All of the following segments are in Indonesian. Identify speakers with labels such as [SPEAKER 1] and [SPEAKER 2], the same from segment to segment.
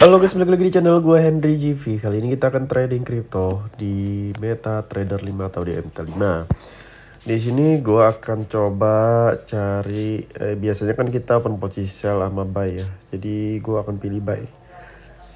[SPEAKER 1] Halo guys, balik lagi di channel gue Henry GV. Kali ini kita akan trading crypto di MetaTrader 5 atau di MT5. Di sini gue akan coba cari biasanya kan kita open posisi sell sama buy ya. Jadi gue akan pilih buy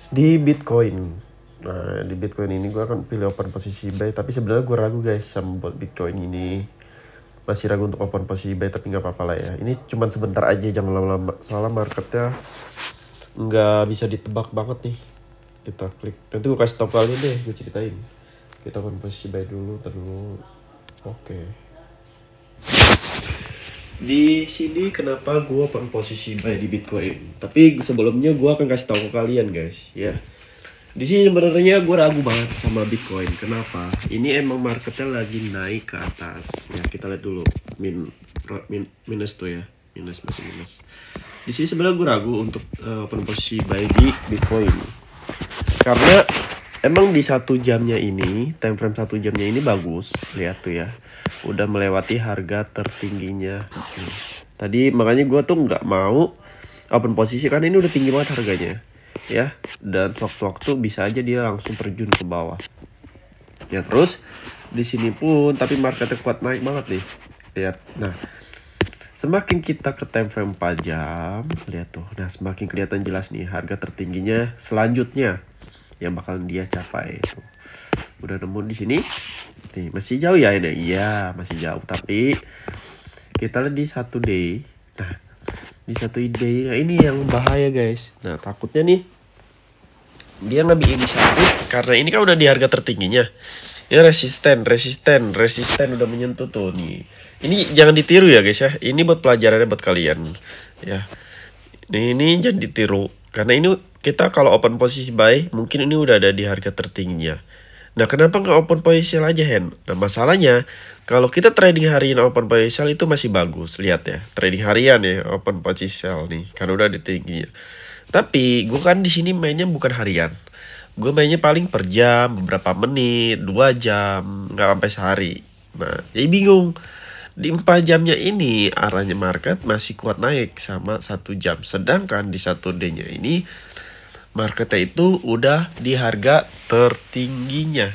[SPEAKER 1] di Bitcoin. Nah, di Bitcoin ini gue akan pilih open posisi buy, tapi sebenarnya gue ragu guys sama buat Bitcoin ini. Masih ragu untuk open posisi buy, tapi nggak apa-apa lah ya. Ini cuman sebentar aja, jangan lama-lama. Soalnya marketnya nggak bisa ditebak banget nih. Kita klik, nanti gue kasih tau kalian deh, gue ceritain. Kita open posisi buy dulu, oke. Di sini kenapa gue open posisi buy di Bitcoin, tapi sebelumnya gue akan kasih tahu ke kalian guys ya. Di sini sebenarnya gue ragu banget sama Bitcoin. Kenapa? Ini emang marketnya lagi naik ke atas ya. Kita lihat dulu minus tuh ya, masih minus. Di sini sebenarnya gue ragu untuk open posisi buy di Bitcoin karena emang di 1 jamnya ini, time frame 1 jamnya ini bagus. Lihat tuh ya, udah melewati harga tertingginya tadi. Makanya gue tuh nggak mau open posisi karena ini udah tinggi banget harganya ya, dan sewaktu-waktu bisa aja dia langsung terjun ke bawah ya. Terus di sini pun tapi marketnya kuat naik banget nih, lihat. Nah, semakin kita ke time frame 4 jam, lihat tuh. Nah, semakin kelihatan jelas nih harga tertingginya selanjutnya yang bakalan dia capai tuh. Udah nemu di sini. Nih, masih jauh ya ini. Iya, masih jauh, tapi kita lihat di 1 day. Nah, di 1 day, nah ini yang bahaya guys. Nah, takutnya nih dia ngambil inisiatif karena ini kan udah di harga tertingginya. Ini resisten udah menyentuh tuh nih. Ini jangan ditiru ya guys ya. Ini buat pelajarannya buat kalian ya. Ini jangan ditiru karena ini kita kalau open posisi buy mungkin ini udah ada di harga tertingginya. Nah, kenapa nggak open posisi sell aja Hen? Nah, masalahnya kalau kita trading harian open posisi sell itu masih bagus. Lihat ya, trading harian ya open posisi sell nih karena udah di tingginya. Tapi gue kan di sini mainnya bukan harian. Gue mainnya paling per jam, beberapa menit, 2 jam, nggak sampai sehari. Nah, jadi bingung. Di 4 jamnya ini arahnya market masih kuat naik sama 1 jam. Sedangkan di 1 D-nya ini marketnya itu udah di harga tertingginya.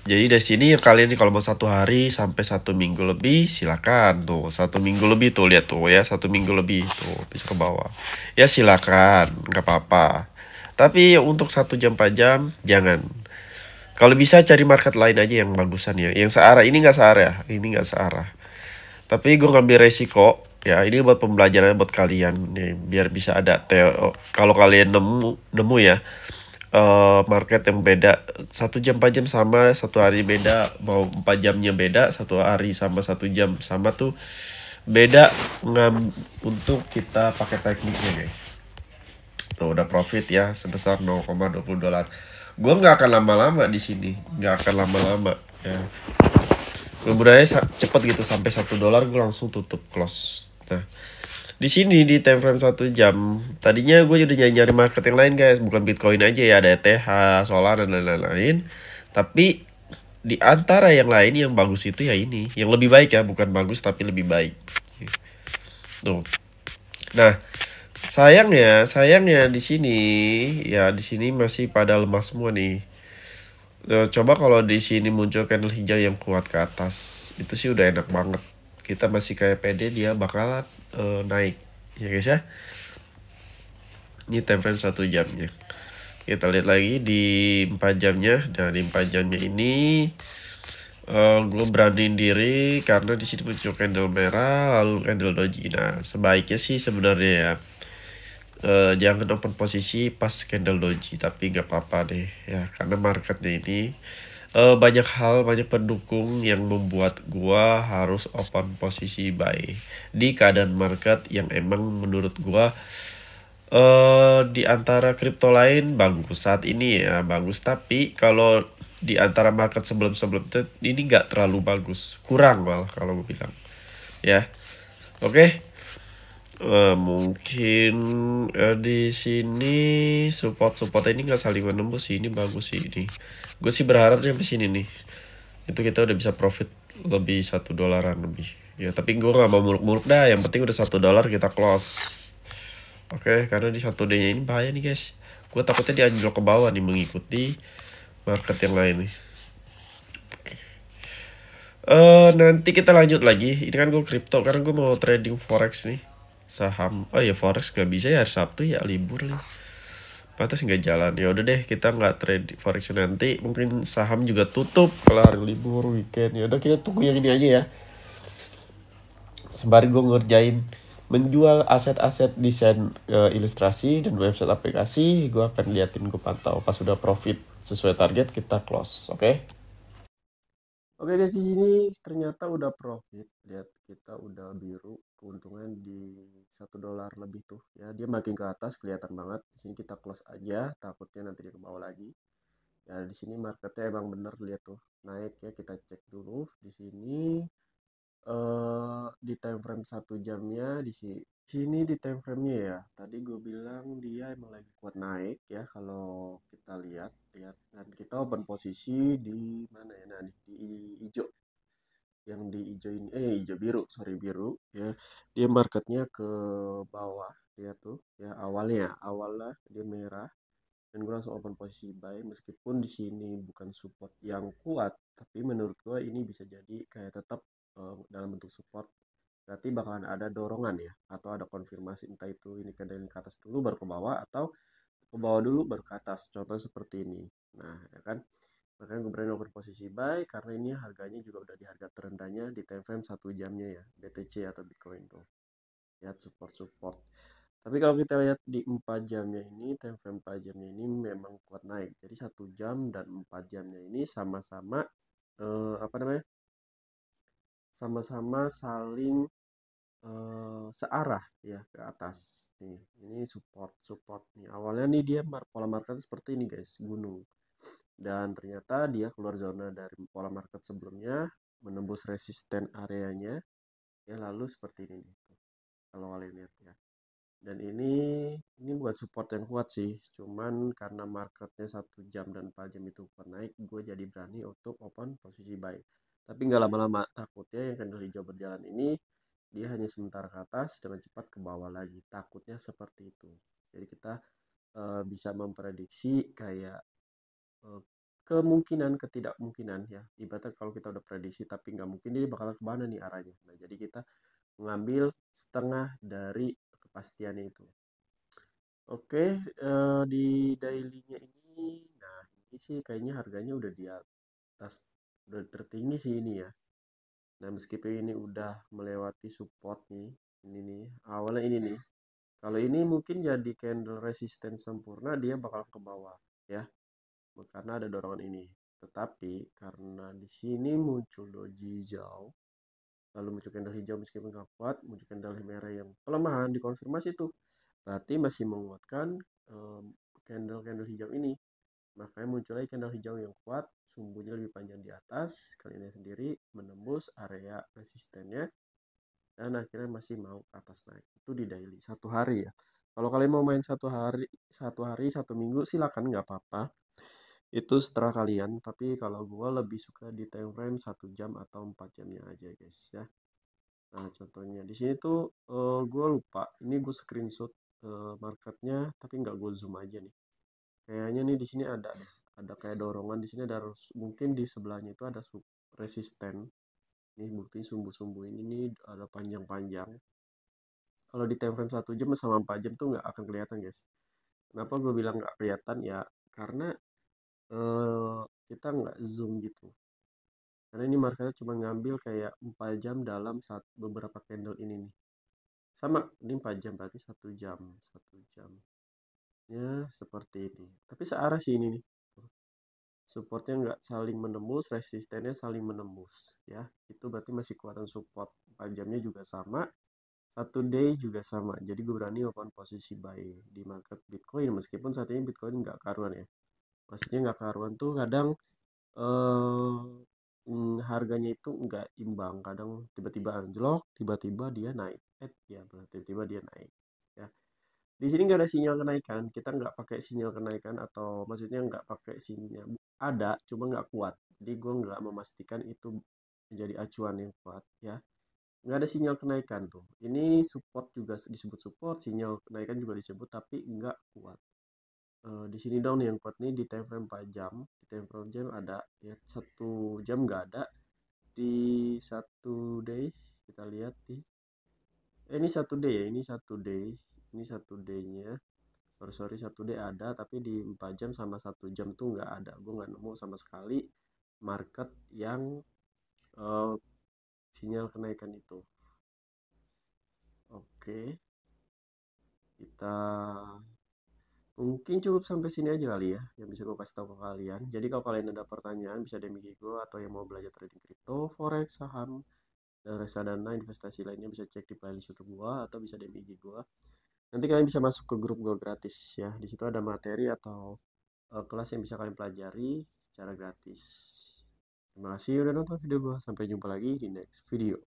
[SPEAKER 1] Jadi dari sini kalian nih kalau mau 1 hari sampai 1 minggu lebih silakan tuh. 1 minggu lebih tuh, lihat tuh ya, 1 minggu lebih tuh bisa ke bawah. Ya silakan, nggak apa-apa. Tapi untuk 1 jam 4 jam jangan. Kalau bisa cari market lain aja yang bagusan ya, yang searah. Ini nggak searah ya, ini nggak searah. Tapi gue ngambil resiko ya, ini buat pembelajaran buat kalian nih, biar bisa ada kalau kalian nemu ya market yang beda 1 jam 4 jam sama, 1 hari beda, mau 4 jamnya beda, 1 hari sama 1 jam sama tuh beda untuk kita pakai tekniknya guys. Tuh udah profit ya sebesar 0,20 dolar. Gue nggak akan lama-lama di sini, nggak akan lama-lama ya. Mudah-mudahan cepet gitu, sampai 1 dolar gue langsung tutup close. Nah, di sini di time frame 1 jam tadinya gue udah nyari market yang lain guys, bukan Bitcoin aja ya, ada ETH, Solana dan lain-lain. Tapi di antara yang lain yang bagus itu ya ini, yang lebih baik ya, bukan bagus tapi lebih baik. Tuh. Nah, sayangnya di sini ya, di sini masih pada lemah semua nih. Coba kalau di sini muncul candle hijau yang kuat ke atas, itu sih udah enak banget. Kita masih kayak pede dia bakalan naik ya guys ya. Ini time frame 1 jamnya. Kita lihat lagi di 4 jamnya. Dan di 4 jamnya ini gue beraniin diri karena di sini muncul candle merah lalu candle doji. Nah, sebaiknya sih sebenarnya ya jangan open posisi pas candle doji, tapi nggak apa-apa deh ya, karena marketnya ini banyak pendukung yang membuat gua harus open posisi buy di keadaan market yang emang menurut gua di antara kripto lain bagus saat ini ya, bagus. Tapi kalau di antara market sebelum ini nggak terlalu bagus, kurang malah kalau gue bilang ya. Oke. Mungkin di sini support ini nggak saling menembus sih, ini bagus sih ini. Gue sih berharap sampai sini nih, itu kita udah bisa profit lebih 1 dolaran lebih ya. Tapi gue nggak mau muluk-muluk dah, yang penting udah 1 dolar kita close. Oke, karena di 1 D-nya ini bahaya nih guys, Gue takutnya dia anjlok ke bawah nih mengikuti market yang lain nih. Nanti kita lanjut lagi. Ini kan gue crypto karena gue mau trading forex nih, saham. Oh ya forex gak bisa ya, hari Sabtu ya libur nih. Pantas nggak jalan. Ya udah deh, kita nggak trade forex nanti. Mungkin saham juga tutup kalau hari libur weekend. Ya udah kita tunggu yang ini aja ya. Sembari gue ngerjain menjual aset-aset desain ilustrasi dan website aplikasi, gue akan liatin, gue pantau. Pas sudah profit sesuai target kita close, oke? Oke guys, di sini ternyata udah profit. Lihat, kita udah biru, keuntungan di $1 lebih tuh ya. Dia makin ke atas kelihatan banget. Di sini kita close aja, takutnya nanti dia ke bawah lagi. Ya di sini marketnya emang bener, lihat tuh naik ya. Kita cek dulu di sini di time frame 1 jamnya. Di sini di time frame-nya ya. Tadi gue bilang dia emang lagi kuat naik ya. Kalau kita lihat dan kita open posisi di mana ya? Nah, di hijau. Yang di hijau ini hijau biru, sorry biru ya. Dia marketnya ke bawah ya tuh ya, awalnya dia merah dan gue langsung open posisi buy, meskipun di sini bukan support yang kuat, tapi menurut gue ini bisa jadi kayak tetap dalam bentuk support. Berarti bakalan ada dorongan ya, atau ada konfirmasi, entah itu ini candle ke atas dulu baru ke bawah, atau ke bawah dulu baru ke atas, contoh seperti ini. Nah ya kan, makanya gue berani open posisi buy karena ini harganya juga udah di harga terendahnya di time frame 1 jamnya ya, BTC atau Bitcoin tuh. Lihat support. Tapi kalau kita lihat di 4 jamnya ini, time frame 4 jamnya ini memang kuat naik. Jadi 1 jam dan 4 jamnya ini sama-sama apa namanya? Sama-sama saling searah ya ke atas. Nih, ini support nih. Awalnya nih dia pola market seperti ini guys, gunung. Dan ternyata dia keluar zona dari pola market sebelumnya, menembus resisten areanya. Ya lalu seperti ini nih. Kalau kalian lihat ya. Dan ini buat support yang kuat sih, cuman karena marketnya 1 jam dan 4 jam itu kuat naik, gue jadi berani untuk open posisi buy. Tapi nggak lama-lama, takutnya yang candle hijau berjalan ini dia hanya sementara ke atas dengan cepat ke bawah lagi, takutnya seperti itu. Jadi kita bisa memprediksi kayak eh, kemungkinan ketidakmungkinan ya. Ibaratnya kalau kita udah prediksi tapi nggak mungkin, dia bakalan kemana nih arahnya. Nah jadi kita mengambil setengah dari kepastiannya itu. Oke, di daily-nya ini, nah ini sih kayaknya harganya udah di atas, udah tertinggi sih ini ya. Nah meskipun ini udah melewati support nih, ini nih, awalnya ini nih. Kalau ini mungkin jadi candle resistance sempurna, dia bakal ke bawah ya, karena ada dorongan ini. Tetapi karena di sini muncul doji hijau, lalu muncul candle hijau meskipun nggak kuat, muncul candle merah yang pelemahan dikonfirmasi itu, berarti masih menguatkan candle-candle hijau ini. Makanya muncul lagi candle hijau yang kuat, sumbunya lebih panjang di atas, kali ini sendiri menembus area resistennya, dan akhirnya masih mau ke atas naik. Itu di daily 1 hari ya. Kalau kalian mau main 1 hari 1 minggu silakan, nggak apa-apa. Itu setelah kalian. Tapi kalau gue lebih suka di time frame 1 jam atau 4 jamnya aja guys ya. Nah contohnya di sini tuh gue lupa. Ini gue screenshot marketnya, tapi nggak gue zoom aja nih. Kayaknya nih di sini ada deh. Ada kayak dorongan di sini, ada mungkin di sebelahnya itu ada resisten. Nih bukti sumbu-sumbu ini nih ada panjang-panjang. Kalau di time frame 1 jam sama 4 jam tuh nggak akan kelihatan guys. Kenapa gue bilang nggak kelihatan ya? Karena eh, kita nggak zoom gitu. Karena ini marketnya cuma ngambil kayak 4 jam dalam beberapa candle ini nih. Sama, ini 4 jam berarti 1 jam. 1 jam. Ya, seperti ini. Tapi searah sih ini nih. Supportnya nggak saling menembus, resistennya saling menembus. Ya, itu berarti masih kuatan support. 4 jamnya juga sama. 1 day juga sama. Jadi gue berani open posisi buy di market Bitcoin. Meskipun saat ini Bitcoin nggak karuan ya. Maksudnya nggak karuan tuh kadang eh harganya itu nggak imbang, kadang tiba-tiba anjlok, tiba-tiba dia naik, ya tiba-tiba dia naik ya. Di sini nggak ada sinyal kenaikan, kita nggak pakai sinyal kenaikan, atau maksudnya nggak pakai sinyal, ada cuma nggak kuat, jadi gue nggak memastikan itu menjadi acuan yang kuat ya. Nggak ada sinyal kenaikan tuh, ini support juga disebut support, sinyal kenaikan juga disebut, tapi nggak kuat. Di sini dong nih yang kuat nih di time frame 4 jam. Di time frame jam ada ya 1 jam nggak ada. Di satu day kita lihat di ini 1 day ya, ini 1 day. Ini 1 day-nya. Sorry 1 day ada, tapi di 4 jam sama 1 jam tuh nggak ada. Gue nggak nemu sama sekali market yang eh, sinyal kenaikan itu. Oke, kita mungkin cukup sampai sini aja kali ya yang bisa gue kasih tahu ke kalian. Jadi kalau kalian ada pertanyaan bisa DM IG gue, atau yang mau belajar trading kripto, forex, saham, dan reksadana investasi lainnya bisa cek di playlist YouTube gue atau bisa DM IG gue. Nanti kalian bisa masuk ke grup gue gratis ya. Di situ ada materi atau kelas yang bisa kalian pelajari secara gratis. Terima kasih udah nonton video gue. Sampai jumpa lagi di next video.